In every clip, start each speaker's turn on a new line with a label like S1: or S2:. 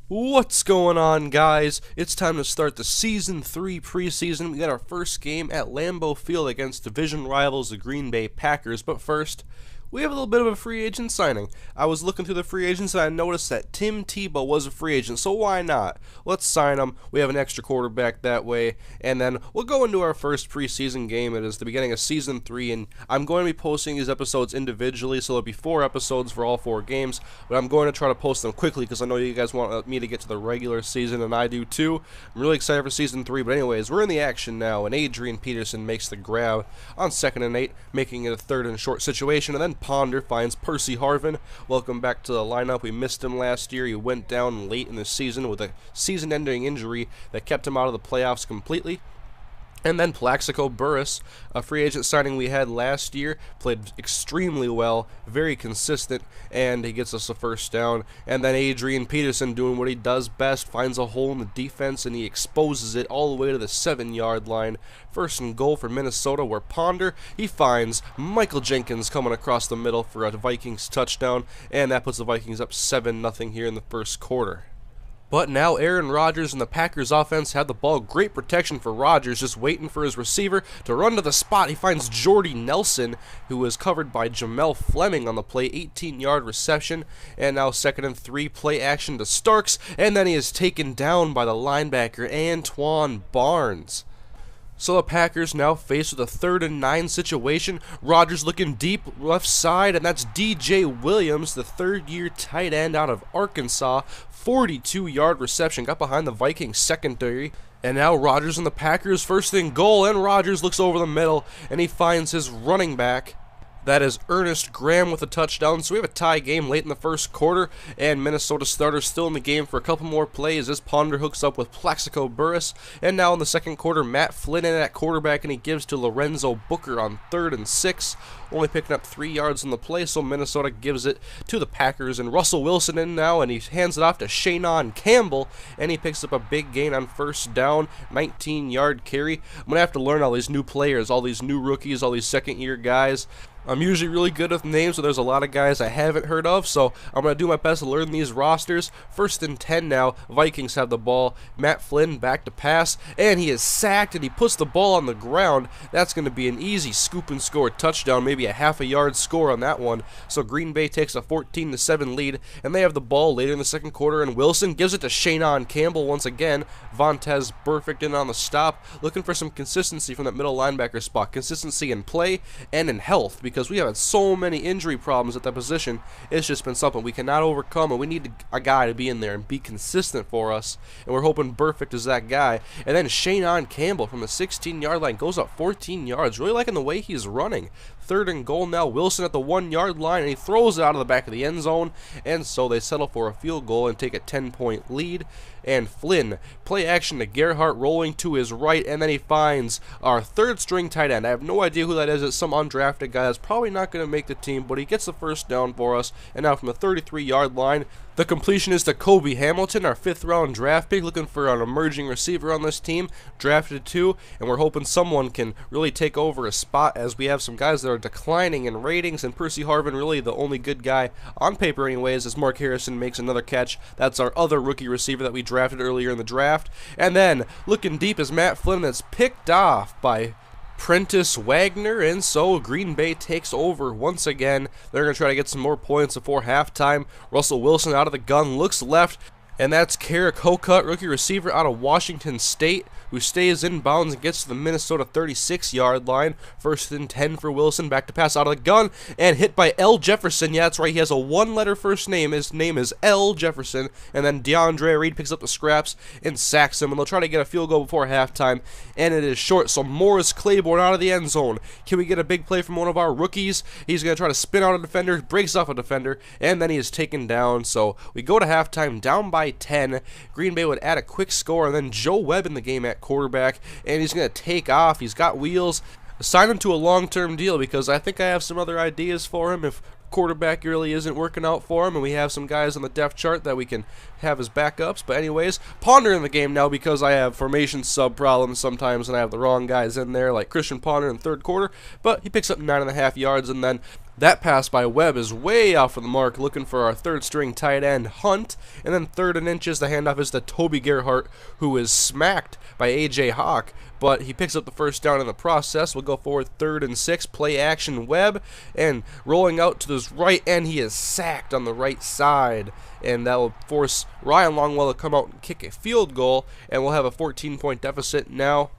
S1: What's going on, guys? It's time to start the Season 3 preseason. We got our first game at Lambeau Field against division rivals the Green Bay Packers, but first, we have a little bit of a free agent signing. I was looking through the free agents and I noticed that Tim Tebow was a free agent, so why not? Let's sign him. We have an extra quarterback that way, and then we'll go into our first preseason game. It is the beginning of Season 3, and I'm going to be posting these episodes individually, so there'll be 4 episodes for all 4 games, but I'm going to try to post them quickly because I know you guys want me to get to the regular season, and I do too. I'm really excited for Season 3, but anyways, we're in the action now, and Adrian Peterson makes the grab on 2nd and 8, making it a 3rd and short situation, and then Ponder finds Percy Harvin. Welcome back to the lineup. We missed him last year. He went down late in the season with a season-ending injury that kept him out of the playoffs completely. And then Plaxico Burress, a free agent signing we had last year, played extremely well, very consistent, and he gets us a first down. And then Adrian Peterson doing what he does best, finds a hole in the defense, and he exposes it all the way to the 7-yard line. 1st and goal for Minnesota, where Ponder, he finds Michael Jenkins coming across the middle for a Vikings touchdown, and that puts the Vikings up 7-0 here in the first quarter. But now Aaron Rodgers and the Packers offense have the ball. Great protection for Rodgers, just waiting for his receiver to run to the spot. He finds Jordy Nelson, who is covered by Jamel Fleming on the play. 18-yard reception, and now 2nd and 3, play action to Starks, and then he is taken down by the linebacker Antoine Barnes. So the Packers now faced with a 3rd and 9 situation. Rodgers looking deep left side, and that's DJ Williams, the 3rd-year tight end out of Arkansas. 42-yard reception, got behind the Vikings secondary. And now Rodgers and the Packers, 1st and goal, and Rodgers looks over the middle, and he finds his running back. That is Ernest Graham with a touchdown. So we have a tie game late in the first quarter, and Minnesota starters still in the game for a couple more plays as Ponder hooks up with Plaxico Burress. And now in the second quarter, Matt Flynn in at quarterback, and he gives to Lorenzo Booker on 3rd and 6. Only picking up 3 yards on the play, so Minnesota gives it to the Packers. And Russell Wilson in now, and he hands it off to Shaynon Campbell, and he picks up a big gain on 1st down, 19-yard carry. I'm going to have to learn all these new players, all these new rookies, all these second-year guys. I'm usually really good with names, so there's a lot of guys I haven't heard of, so I'm going to do my best to learn these rosters. 1st and 10 now, Vikings have the ball. Matt Flynn back to pass, and he is sacked, and he puts the ball on the ground. That's going to be an easy scoop and score touchdown, maybe a half-a-yard score on that one. So Green Bay takes a 14-7 lead, and they have the ball later in the second quarter, and Wilson gives it to Shaynon Campbell once again. Vontez perfect in on the stop, looking for some consistency from that middle linebacker spot. Consistency in play and in health, because we have had so many injury problems at that position. It's just been something we cannot overcome, and we need a guy to be in there and be consistent for us, and we're hoping Burfict is that guy. And then Shaynon Campbell from the 16-yard line goes up 14 yards, really liking the way he's running. 3rd and goal now, Wilson at the 1-yard line, and he throws it out of the back of the end zone, and so they settle for a field goal and take a 10-point lead. And Flynn, play action to Gerhart, rolling to his right, and then he finds our 3rd-string tight end. I have no idea who that is. It's some undrafted guy that's probably not going to make the team, but he gets the first down for us. And now from the 33-yard line, the completion is to Kobe Hamilton, our 5th-round draft pick, looking for an emerging receiver on this team, drafted too, and we're hoping someone can really take over a spot, as we have some guys that are declining in ratings, and Percy Harvin really the only good guy on paper anyways, as Mark Harrison makes another catch. That's our other rookie receiver that we drafted earlier in the draft. And then looking deep is Matt Flynn, that's picked off by Prentice Wagner, and so Green Bay takes over once again. They're going to try to get some more points before halftime. Russell Wilson out of the gun, looks left, and that's Carrick Hokut, rookie receiver out of Washington State, who stays in bounds and gets to the Minnesota 36-yard line. 1st and 10 for Wilson, back to pass out of the gun, and hit by L. Jefferson. Yeah, that's right, he has a 1-letter first name. His name is L. Jefferson, and then DeAndre Reed picks up the scraps and sacks him, and they'll try to get a field goal before halftime, and it is short, so Morris Claiborne out of the end zone. Can we get a big play from one of our rookies? He's going to try to spin out a defender, breaks off a defender, and then he is taken down. So we go to halftime down by 10. Green Bay would add a quick score, and then Joe Webb in the game at quarterback, and he's going to take off. He's got wheels. Sign him to a long-term deal, because I think I have some other ideas for him if quarterback really isn't working out for him, and we have some guys on the depth chart that we can have as backups. But anyways, Ponder in the game now, because I have formation sub problems sometimes and I have the wrong guys in there, like Christian Ponder in 3rd quarter, but he picks up 9.5 yards, and then That pass by Webb is way off of the mark, looking for our third string tight end, Hunt. And then 3rd and inches, the handoff is to Toby Gerhart, who is smacked by A.J. Hawk. But he picks up the first down in the process. We'll go forward 3rd and 6, play action Webb. And rolling out to his right end, he is sacked on the right side. And that will force Ryan Longwell to come out and kick a field goal. And we'll have a 14-point deficit now.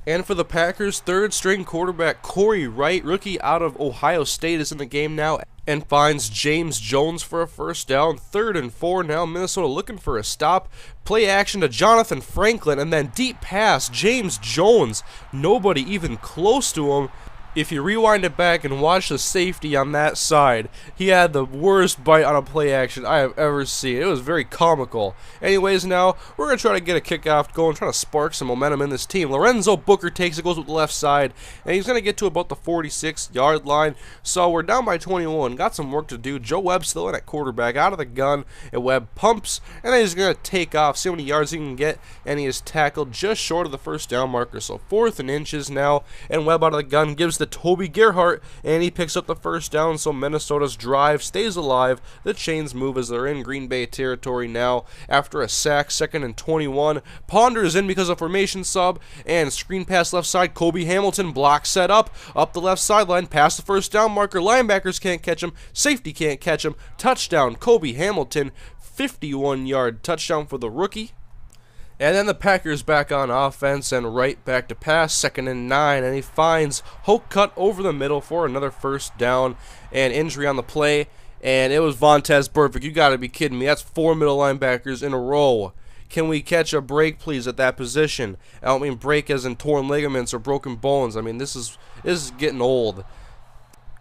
S1: And for the Packers, 3rd string quarterback Corey Wright, rookie out of Ohio State, is in the game now and finds James Jones for a first down. 3rd and 4 now, Minnesota looking for a stop. Play action to Jonathan Franklin, and then deep pass, James Jones. Nobody even close to him. If you rewind it back and watch the safety on that side, he had the worst bite on a play action I have ever seen. It was very comical. Anyways, now we're going to try to get a kickoff going, trying to spark some momentum in this team. Lorenzo Booker takes it, goes with the left side, and he's going to get to about the 46-yard line. So we're down by 21. Got some work to do. Joe Webb still in at quarterback, out of the gun, and Webb pumps, and then he's going to take off, see how many yards he can get, and he is tackled just short of the first down marker. So 4th and inches now, and Webb out of the gun gives to Toby Gerhart, and he picks up the first down, so Minnesota's drive stays alive. The chains move as they're in Green Bay territory now after a sack. 2nd and 21. Ponder is in because of formation sub, and screen pass left side. Kobe Hamilton block set up the left sideline, past the first down marker. Linebackers can't catch him, safety can't catch him. Touchdown, Kobe Hamilton, 51-yard touchdown for the rookie. And then the Packers back on offense and right back to pass, 2nd and 9, and he finds Hoke cut over the middle for another first down, and injury on the play, and it was Vontaze Burfict. You got to be kidding me. That's 4 middle linebackers in a row. Can we catch a break, please, at that position? I don't mean break as in torn ligaments or broken bones. I mean, this is getting old.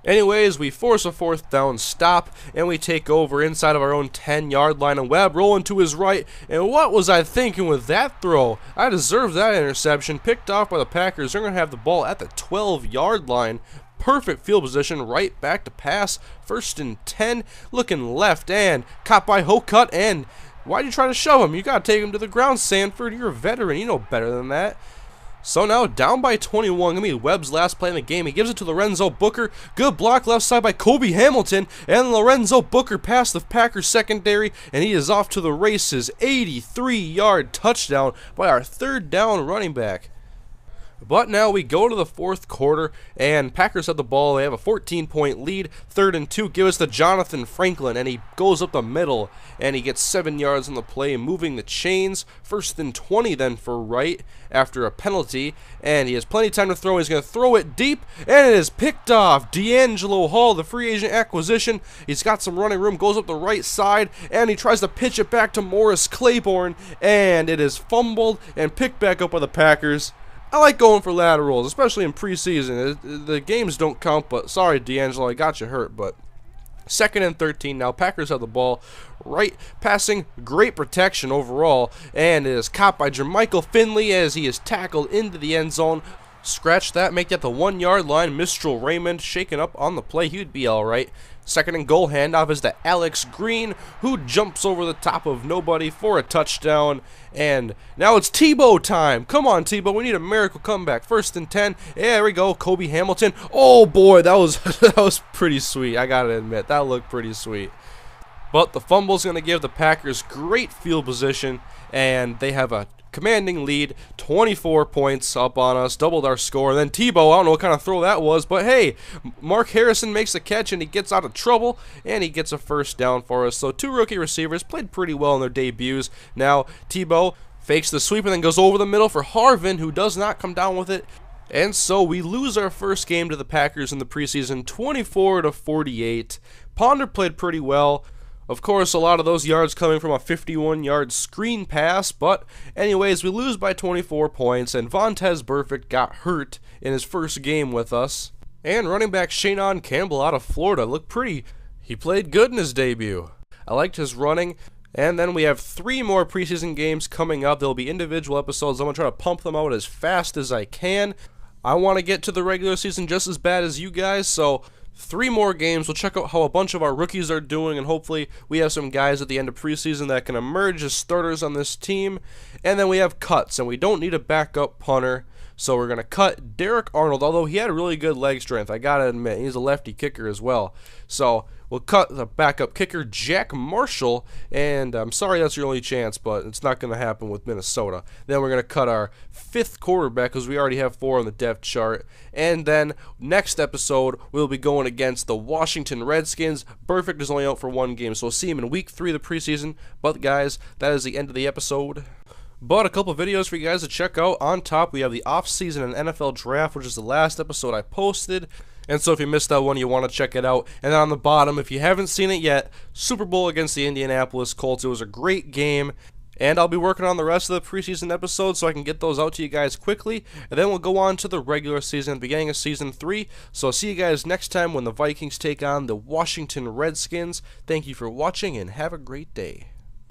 S1: Anyways, we force a 4th down stop, and we take over inside of our own 10-yard line, and Webb rolling to his right, and what was I thinking with that throw? I deserved that interception, picked off by the Packers. They're going to have the ball at the 12-yard line. Perfect field position, right back to pass, 1st and 10, looking left, and caught by Hocut, and why'd you try to shove him? You got to take him to the ground, Sanford. You're a veteran, you know better than that. So now down by 21, gonna be Webb's last play in the game. He gives it to Lorenzo Booker. Good block left side by Kobe Hamilton, and Lorenzo Booker past the Packers secondary, and he is off to the races. 83-yard touchdown by our 3rd down running back. But now we go to the 4th quarter, and Packers have the ball. They have a 14-point lead. 3rd and 2. Give us to Jonathan Franklin, and he goes up the middle, and he gets 7 yards on the play, moving the chains. 1st and 20 then for Wright after a penalty, and he has plenty of time to throw. He's going to throw it deep, and it is picked off. D'Angelo Hall, the free agent acquisition. He's got some running room, goes up the right side, and he tries to pitch it back to Morris Claiborne, and it is fumbled and picked back up by the Packers. I like going for laterals, especially in preseason. The games don't count, but sorry, D'Angelo, I got you hurt. But 2nd and 13 now. Packers have the ball. Right passing, great protection overall, and it is caught by Jermichael Finley as he is tackled into the end zone. Scratch that, make that the 1-yard line. Mistral Raymond shaken up on the play. He would be all right. 2nd and goal, handoff is to Alex Green, who jumps over the top of nobody for a touchdown. And now it's Tebow time. Come on, Tebow. We need a miracle comeback. 1st and 10. Yeah, there we go. Kobe Hamilton. Oh, boy, that was pretty sweet. I got to admit, that looked pretty sweet. But the fumble is going to give the Packers great field position, and they have a commanding lead, 24 points up on us, doubled our score. And then Tebow, I don't know what kind of throw that was, but hey, Mark Harrison makes the catch and he gets out of trouble, and he gets a first down for us. So 2 rookie receivers played pretty well in their debuts. Now Tebow fakes the sweep and then goes over the middle for Harvin, who does not come down with it. And so we lose our first game to the Packers in the preseason, 24-48. Ponder played pretty well. Of course, a lot of those yards coming from a 51-yard screen pass, but anyways, we lose by 24 points, and Vontaze Burfict got hurt in his first game with us. And running back Shaynon Campbell out of Florida looked pretty. He played good in his debut. I liked his running. And then we have 3 more preseason games coming up. There'll be individual episodes. I'm going to try to pump them out as fast as I can. I want to get to the regular season just as bad as you guys, so 3 more games. We'll check out how a bunch of our rookies are doing, and hopefully we have some guys at the end of preseason that can emerge as starters on this team. And then we have cuts, and we don't need a backup punter. So we're going to cut Derek Arnold, although he had really good leg strength. I got to admit, he's a lefty kicker as well. So we'll cut the backup kicker, Jack Marshall, and I'm sorry that's your only chance, but it's not going to happen with Minnesota. Then we're going to cut our 5th quarterback, because we already have 4 on the depth chart. And then next episode, we'll be going against the Washington Redskins. Burfict is only out for 1 game, so we'll see him in week 3 of the preseason. But guys, that is the end of the episode. But a couple videos for you guys to check out. On top, we have the off-season and NFL draft, which is the last episode I posted. And so if you missed that one, you want to check it out. And then on the bottom, if you haven't seen it yet, Super Bowl against the Indianapolis Colts. It was a great game. And I'll be working on the rest of the preseason episodes so I can get those out to you guys quickly. And then we'll go on to the regular season, beginning of season 3. So I'll see you guys next time when the Vikings take on the Washington Redskins. Thank you for watching and have a great day.